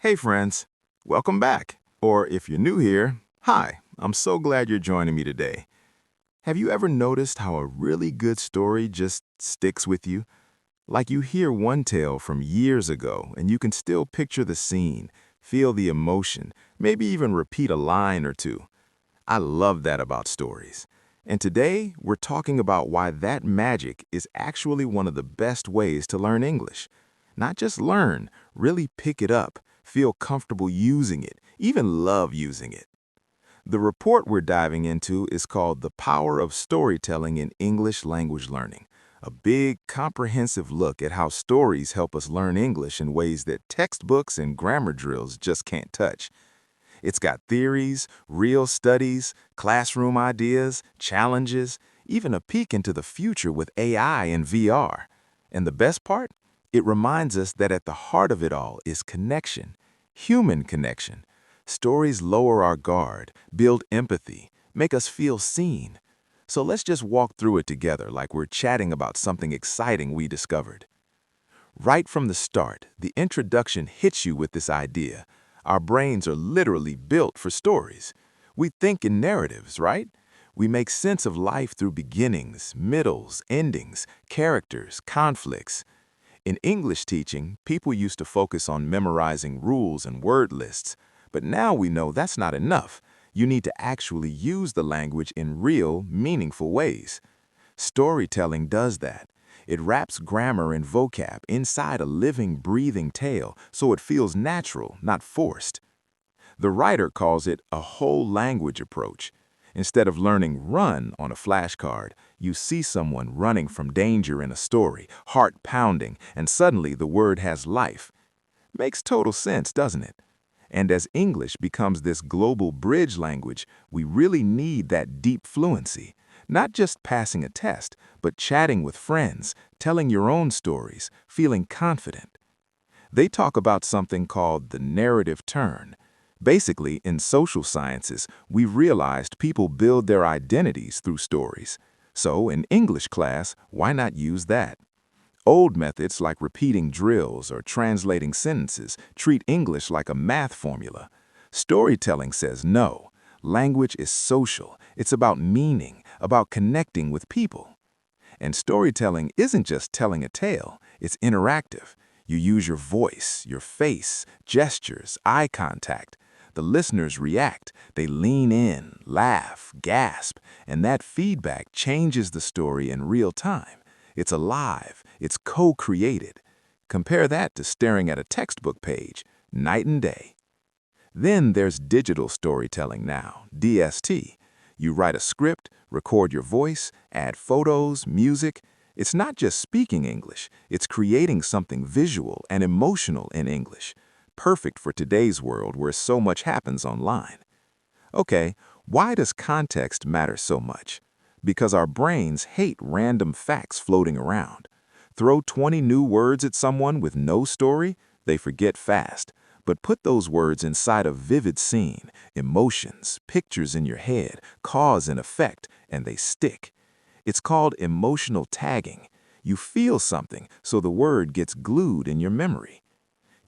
Hey friends, welcome back. Or if you're new here, hi, I'm so glad you're joining me today. Have you ever noticed how a really good story just sticks with you? Like you hear one tale from years ago and you can still picture the scene, feel the emotion, maybe even repeat a line or two. I love that about stories. And today, we're talking about why that magic is actually one of the best ways to learn English. Not just learn, really pick it up, feel comfortable using it, even love using it. The report we're diving into is called The Power of Storytelling in English Language Learning, a big, comprehensive look at how stories help us learn English in ways that textbooks and grammar drills just can't touch. It's got theories, real studies, classroom ideas, challenges, even a peek into the future with AI and VR. And the best part? It reminds us that at the heart of it all is connection, human connection. Stories lower our guard, build empathy, make us feel seen. So let's just walk through it together like we're chatting about something exciting we discovered. Right from the start, the introduction hits you with this idea. Our brains are literally built for stories. We think in narratives, right? We make sense of life through beginnings, middles, endings, characters, conflicts. In English teaching, people used to focus on memorizing rules and word lists, but now we know that's not enough. You need to actually use the language in real, meaningful ways. Storytelling does that. It wraps grammar and vocab inside a living, breathing tale so it feels natural, not forced. The writer calls it a whole language approach. Instead of learning run on a flashcard, you see someone running from danger in a story, heart pounding, and suddenly the word has life. Makes total sense, doesn't it? And as English becomes this global bridge language, we really need that deep fluency. Not just passing a test, but chatting with friends, telling your own stories, feeling confident. They talk about something called the narrative turn. Basically, in social sciences, we realized people build their identities through stories. So, in English class, why not use that? Old methods like repeating drills or translating sentences treat English like a math formula. Storytelling says no. Language is social. It's about meaning, about connecting with people. And storytelling isn't just telling a tale, it's interactive. You use your voice, your face, gestures, eye contact. The listeners react. They lean in, laugh, gasp, and that feedback changes the story in real time. It's alive. It's co-created. Compare that to staring at a textbook page, night and day. Then there's digital storytelling now, DST. You write a script, record your voice, add photos, music. It's not just speaking English, it's creating something visual and emotional in English. Perfect for today's world where so much happens online. Okay, why does context matter so much? Because our brains hate random facts floating around. Throw 20 new words at someone with no story, they forget fast. But put those words inside a vivid scene, emotions, pictures in your head, cause and effect, and they stick. It's called emotional tagging. You feel something, so the word gets glued in your memory.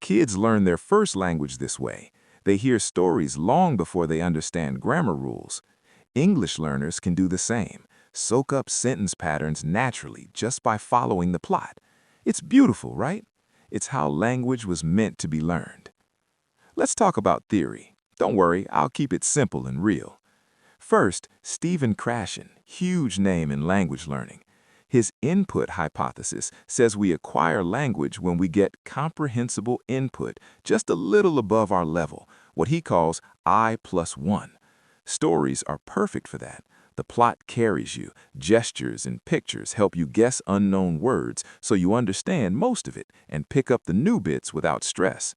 Kids learn their first language this way. They hear stories long before they understand grammar rules. English learners can do the same. Soak up sentence patterns naturally just by following the plot. It's beautiful, right? It's how language was meant to be learned. Let's talk about theory. Don't worry, I'll keep it simple and real. First, Stephen Krashen, huge name in language learning. His input hypothesis says we acquire language when we get comprehensible input just a little above our level, what he calls I+1. Stories are perfect for that. The plot carries you. Gestures and pictures help you guess unknown words so you understand most of it and pick up the new bits without stress.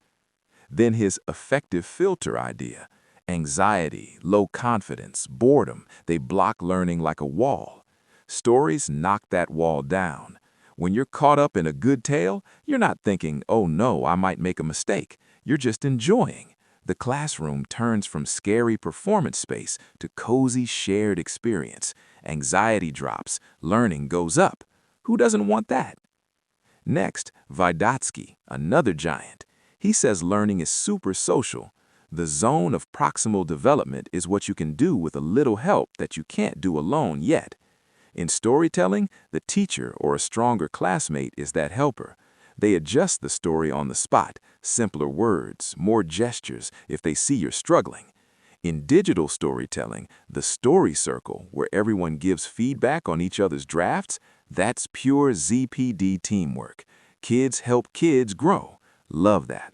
Then his effective filter idea. Anxiety, low confidence, boredom, they block learning like a wall. Stories knock that wall down. When you're caught up in a good tale, you're not thinking, oh no, I might make a mistake. You're just enjoying. The classroom turns from scary performance space to cozy shared experience. Anxiety drops, learning goes up. Who doesn't want that? Next, Vygotsky, another giant. He says learning is super social. The zone of proximal development is what you can do with a little help that you can't do alone yet. In storytelling, the teacher or a stronger classmate is that helper. They adjust the story on the spot, simpler words, more gestures if they see you're struggling. In digital storytelling, the story circle, where everyone gives feedback on each other's drafts, that's pure ZPD teamwork. Kids help kids grow. Love that.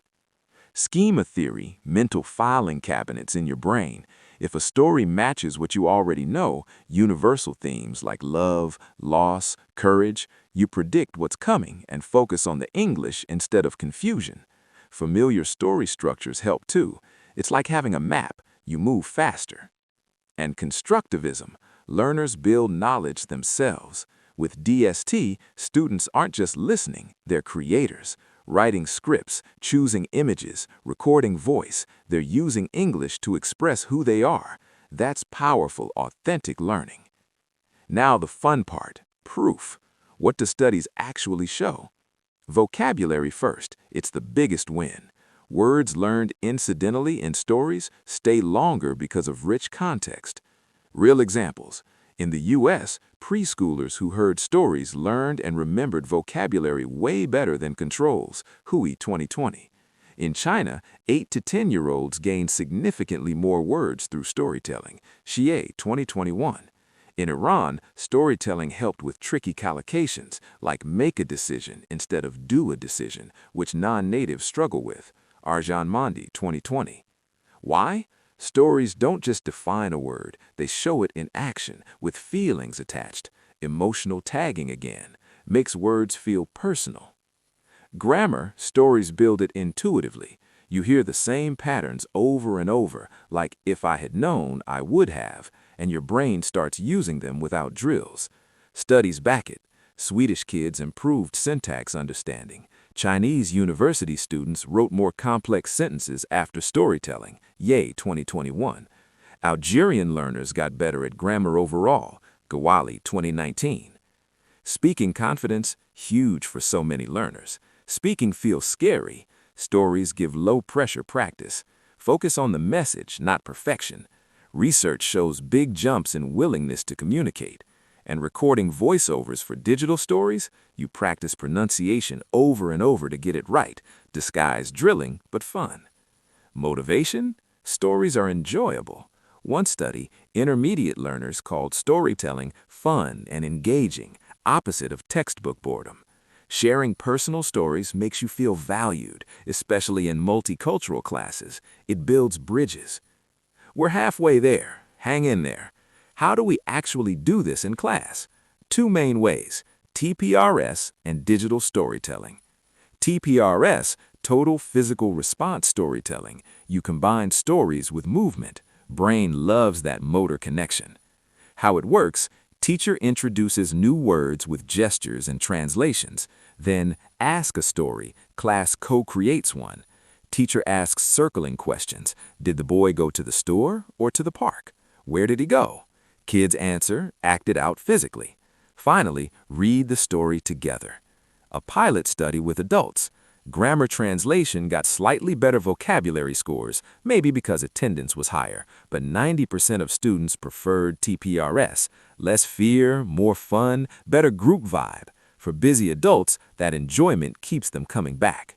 Schema theory, mental filing cabinets in your brain. If a story matches what you already know, universal themes like love, loss, courage, you predict what's coming and focus on the English instead of confusion. Familiar story structures help too. It's like having a map. You move faster. And constructivism. Learners build knowledge themselves. With DST, students aren't just listening, they're creators. Writing scripts, choosing images, recording voice, they're using English to express who they are. That's powerful, authentic learning. Now the fun part, proof. What do studies actually show? Vocabulary first, it's the biggest win. Words learned incidentally in stories stay longer because of rich context. Real examples. In the U.S., preschoolers who heard stories learned and remembered vocabulary way better than controls, Hui 2020. In China, 8 to 10-year-olds gained significantly more words through storytelling, Xie 2021. In Iran, storytelling helped with tricky collocations, like make a decision instead of do a decision, which non-natives struggle with, Arjan Mandi 2020. Why? Stories don't just define a word, they show it in action, with feelings attached. Emotional tagging again, makes words feel personal. Grammar, stories build it intuitively. You hear the same patterns over and over, like if I had known, I would have, and your brain starts using them without drills. Studies back it. Swedish kids improved syntax understanding. Chinese university students wrote more complex sentences after storytelling, Ye 2021. Algerian learners got better at grammar overall, Gawali 2019. Speaking confidence, huge for so many learners. Speaking feels scary. Stories give low-pressure practice. Focus on the message, not perfection. Research shows big jumps in willingness to communicate. And recording voiceovers for digital stories, you practice pronunciation over and over to get it right, disguised drilling, but fun. Motivation? Stories are enjoyable. One study, intermediate learners called storytelling fun and engaging, opposite of textbook boredom. Sharing personal stories makes you feel valued, especially in multicultural classes. It builds bridges. We're halfway there. Hang in there. How do we actually do this in class? 2 main ways, TPRS and digital storytelling. TPRS, total physical response storytelling. You combine stories with movement. Brain loves that motor connection. How it works, teacher introduces new words with gestures and translations. Then, ask a story, class co-creates one. Teacher asks circling questions. Did the boy go to the store or to the park? Where did he go? Kids answer, act it out physically. Finally, read the story together. A pilot study with adults. Grammar translation got slightly better vocabulary scores, maybe because attendance was higher, but 90% of students preferred TPRS. Less fear, more fun, better group vibe. For busy adults, that enjoyment keeps them coming back.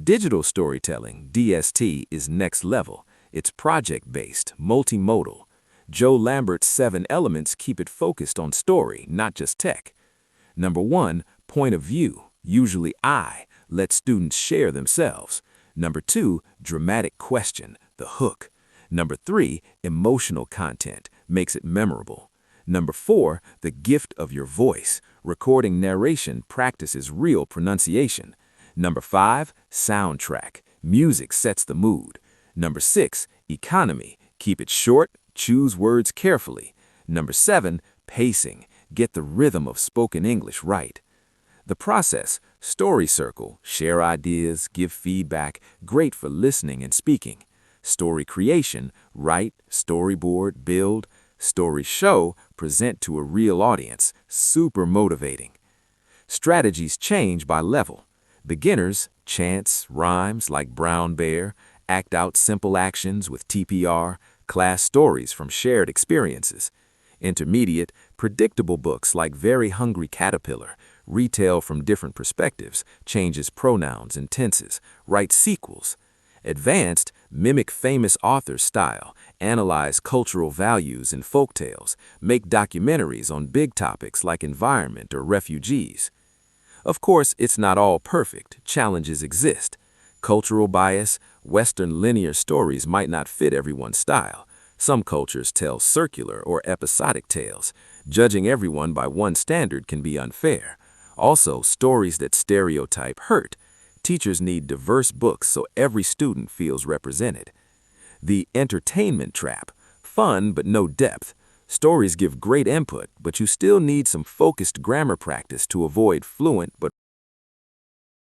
Digital storytelling, DST, is next level. It's project-based, multimodal. Joe Lambert's 7 elements keep it focused on story, not just tech. Number 1, point of view, usually I, let students share themselves. Number 2, dramatic question, the hook. Number 3, emotional content, makes it memorable. Number 4, the gift of your voice, recording narration practices real pronunciation. Number 5, soundtrack, music sets the mood. Number 6, economy, keep it short, choose words carefully. Number 7, pacing, get the rhythm of spoken English right. The process, story circle, share ideas, give feedback, great for listening and speaking. Story creation, write, storyboard, build. Story show, present to a real audience, super motivating. Strategies change by level. Beginners, chants, rhymes like Brown Bear, act out simple actions with TPR, class stories from shared experiences. Intermediate, predictable books like Very Hungry Caterpillar, retell from different perspectives, changes pronouns and tenses, write sequels. Advanced, mimic famous authors' style, analyze cultural values in folktales, make documentaries on big topics like environment or refugees. Of course, it's not all perfect. Challenges exist. Cultural bias, Western linear stories might not fit everyone's style. Some cultures tell circular or episodic tales. Judging everyone by one standard can be unfair. Also, stories that stereotype hurt. Teachers need diverse books so every student feels represented. The entertainment trap. Fun but no depth. Stories give great input, but you still need some focused grammar practice to avoid fluent but